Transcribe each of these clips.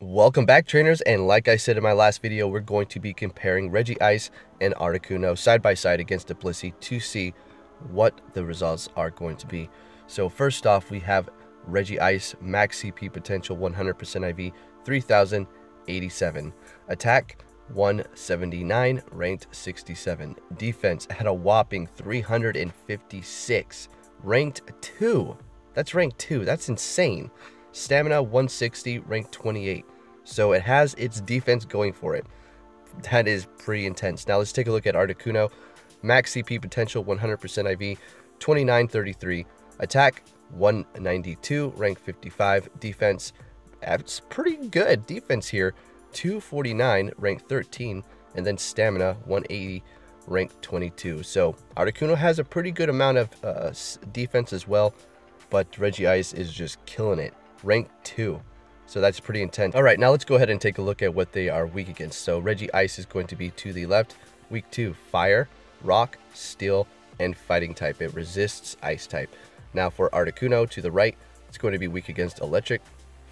Welcome back, trainers, and like I said in my last video, we're going to be comparing Regice and Articuno side by side against the Blissey to see what the results are going to be. So first off, we have Regice max CP potential 100% IV 3087, attack 179, ranked 67, defense at a whopping 356, ranked 2. That's ranked 2. That's insane. Stamina 160, ranked 28. So it has its defense going for it. That is pretty intense. Now let's take a look at Articuno. Max CP potential 100% IV 2933, attack 192, rank 55, defense, that's pretty good defense here, 249, rank 13, and then stamina 180, rank 22. So Articuno has a pretty good amount of defense as well, but Regice is just killing it, rank 2. So that's pretty intense. All right, now let's go ahead and take a look at what they are weak against. So Regice is going to be to the left, weak to fire, rock, steel, and fighting type. It resists ice type. Now for Articuno to the right, it's going to be weak against electric,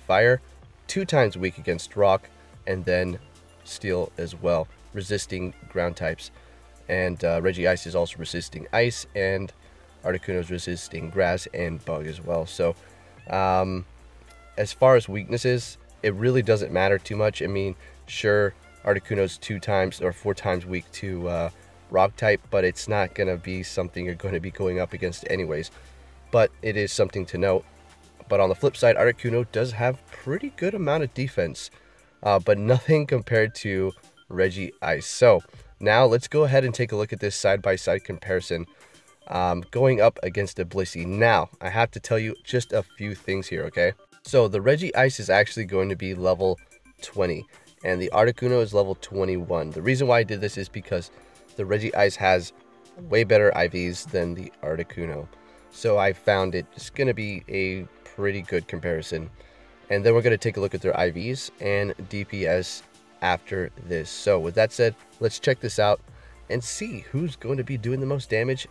fire, 2 times weak against rock, and then steel as well, resisting ground types. And Regice is also resisting ice, and Articuno is resisting grass and bug as well. So as far as weaknesses, it really doesn't matter too much. I mean, sure, Articuno's 2 times or 4 times weak to rock type, but it's not going to be something you're going to be going up against anyways. But it is something to note. But on the flip side, Articuno does have pretty good amount of defense, but nothing compared to Regice. So now let's go ahead and take a look at this side-by-side comparison going up against the Blissey. Now, I have to tell you just a few things here, okay? So the Regice is actually going to be level 20, and the Articuno is level 21. The reason why I did this is because the Regice has way better IVs than the Articuno. So I found it's going to be a pretty good comparison. And then we're going to take a look at their IVs and DPS after this. So with that said, let's check this out and see who's going to be doing the most damage.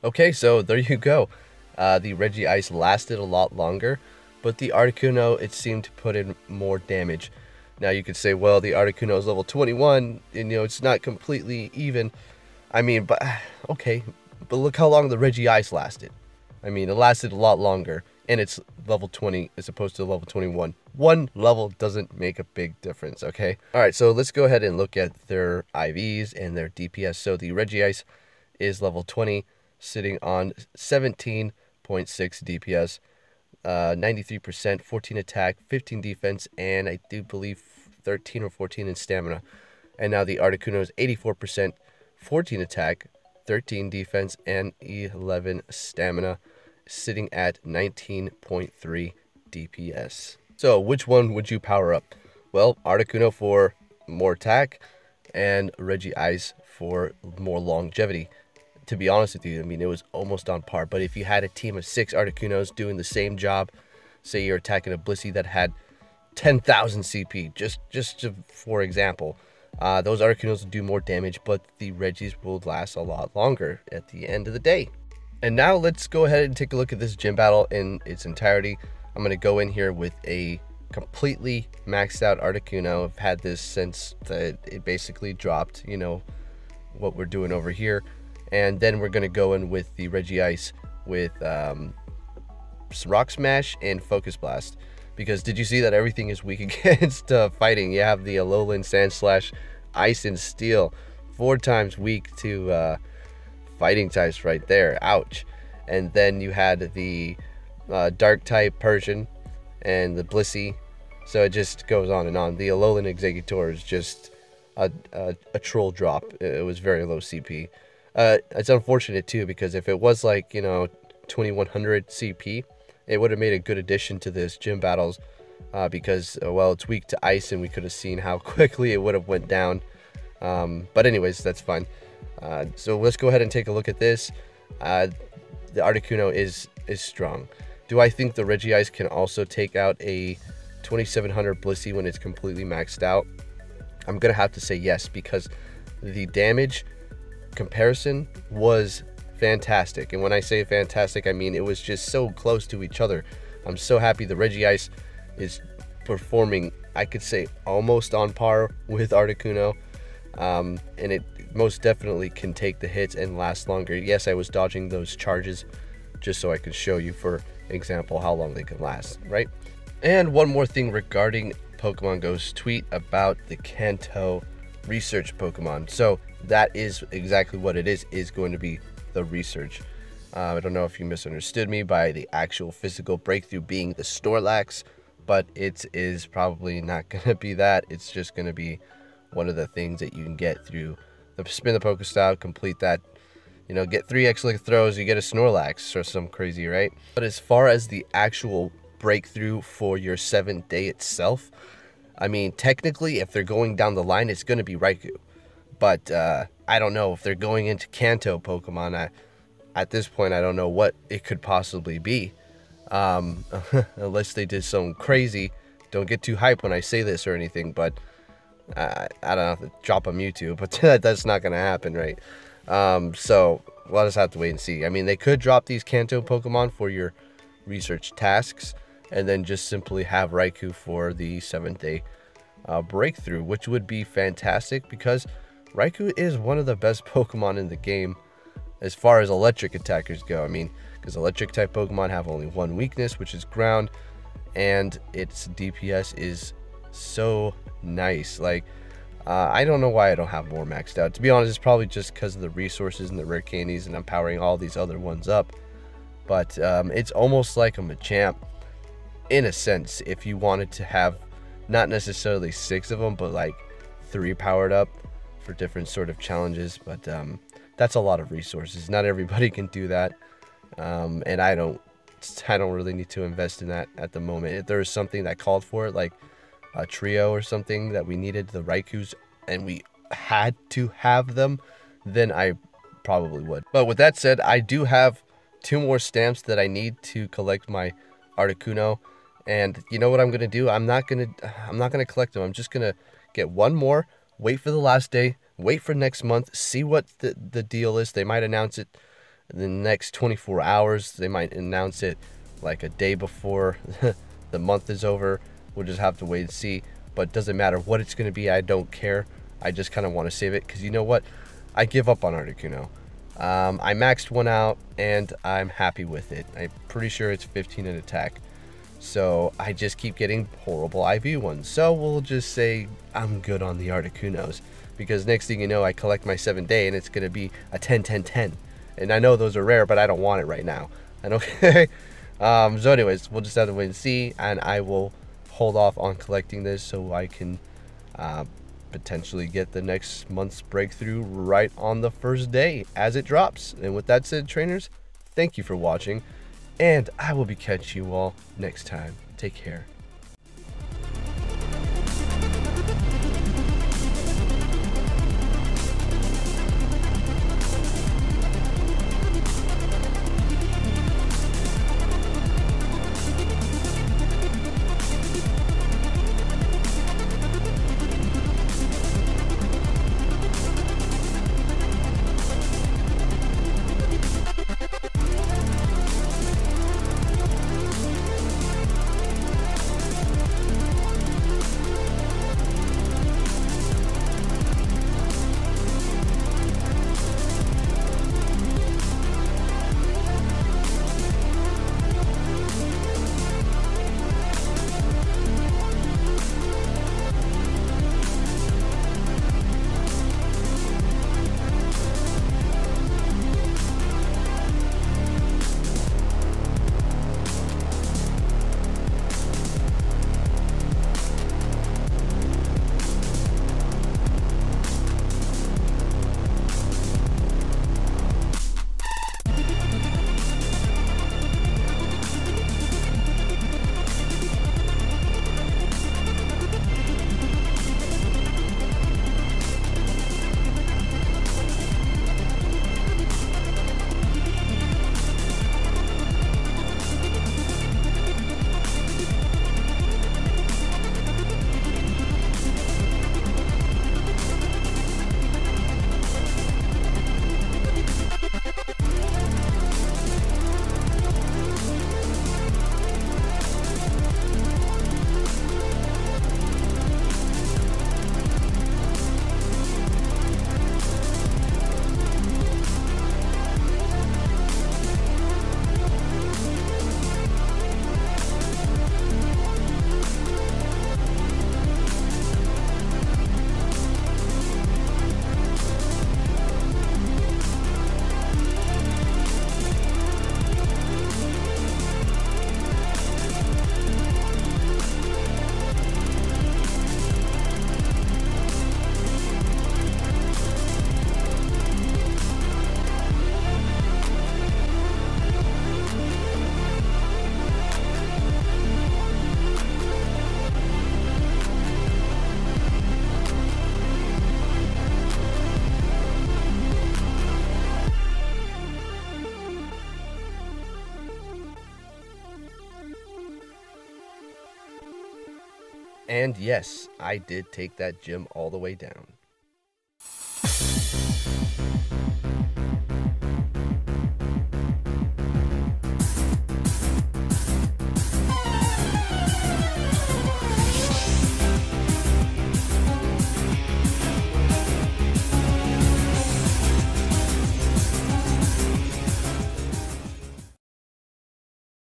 Okay, so there you go. The Regice lasted a lot longer, but the Articuno, it seemed to put in more damage. Now you could say, well, the Articuno is level 21, and it's not completely even. I mean, but okay, but look how long the Regice lasted. I mean, it lasted a lot longer, and it's level 20 as opposed to level 21. One level doesn't make a big difference, okay? All right, so let's go ahead and look at their IVs and their DPS. So the Regice is level 20, sitting on 17.6 DPS, 93%, 14 attack, 15 defense, and I do believe 13 or 14 in stamina. And now the Articuno is 84%, 14 attack, 13 defense, and 11 stamina, sitting at 19.3 DPS. So which one would you power up? Well, Articuno for more attack and Regice for more longevity. To be honest with you, I mean, it was almost on par. But if you had a team of 6 Articunos doing the same job, say you're attacking a Blissey that had 10,000 CP, just for example, those Articunos will do more damage, but the Regice will last a lot longer at the end of the day. And now let's go ahead and take a look at this gym battle in its entirety. I'm going to go in here with a completely maxed out Articuno. I've had this since it basically dropped, what we're doing over here. And then we're going to go in with the Regice with Rock Smash and Focus Blast. Because did you see that everything is weak against fighting? You have the Alolan Sandslash, Ice and Steel, 4 times weak to fighting types right there. Ouch. And then you had the Dark type Persian and the Blissey. So it just goes on and on. The Alolan Exeggutor is just a troll drop. It was very low CP. It's unfortunate too, because if it was like, you know, 2100 CP, it would have made a good addition to this gym battles, because well, it's weak to ice, and we could have seen how quickly it would have went down. But anyways, that's fine. So let's go ahead and take a look at this. The Articuno is strong. Do I think the Regice can also take out a 2700 Blissey when it's completely maxed out? I'm gonna have to say yes, because the damage comparison was fantastic. And when I say fantastic, I mean it was just so close to each other. I'm so happy the Regice is performing, I could say, almost on par with Articuno. And it most definitely can take the hits and last longer. Yes, I was dodging those charges just so I could show you, for example, how long they can last, right? And one more thing regarding Pokemon Go's tweet about the Kanto research Pokemon. So that is exactly what it is going to be the research. I don't know if you misunderstood me by the actual physical breakthrough being the Snorlax, but it is probably not going to be that. It's just going to be one of the things that you can get through the spin the Pokestop, complete that, you know, get 3 X-Lick throws, you get a Snorlax or some crazy, right? But as far as the actual breakthrough for your 7th day itself, I mean, technically, if they're going down the line, it's going to be Raikou. But I don't know if they're going into Kanto Pokemon. At this point, I don't know what it could possibly be. Unless they did something crazy. Don't get too hyped when I say this or anything, but I don't know, drop a Mewtwo, but that's not going to happen, right? So we'll just have to wait and see. I mean, they could drop these Kanto Pokemon for your research tasks, and then just simply have Raikou for the 7th day breakthrough, which would be fantastic, because Raikou is one of the best Pokemon in the game as far as electric attackers go. I mean, because electric type Pokemon have only one weakness, which is ground, and its DPS is so nice. Like, I don't know why I don't have more maxed out. To be honest, it's probably just because of the resources and the rare candies, and I'm powering all these other ones up. But it's almost like a Machamp in a sense, if you wanted to have not necessarily 6 of them, but like 3 powered up for different sort of challenges. But that's a lot of resources. Not everybody can do that, and I don't really need to invest in that at the moment. If there was something that called for it, like a trio or something that we needed the Raikous and we had to have them, then I probably would. But with that said, I do have 2 more stamps that I need to collect my Articuno. And you know what I'm gonna do? I'm not gonna collect them. I'm just gonna get 1 more, wait for the last day, wait for next month, see what the deal is. They might announce it in the next 24 hours. They might announce it like a day before the month is over. We'll just have to wait and see. But it doesn't matter what it's gonna be. I don't care. I just kind of want to save it, because you know what? I give up on Articuno. I maxed one out and I'm happy with it. I'm pretty sure it's 15 in attack. So I just keep getting horrible IV ones. So we'll just say I'm good on the Articunos, because next thing you know, I collect my 7th day and it's going to be a 10-10-10. And I know those are rare, but I don't want it right now. And okay. So anyways, we'll just have to wait and see, and I will hold off on collecting this so I can potentially get the next month's breakthrough right on the first day as it drops. And with that said, trainers, thank you for watching, and I will be catching you all next time. Take care. And yes, I did take that gym all the way down.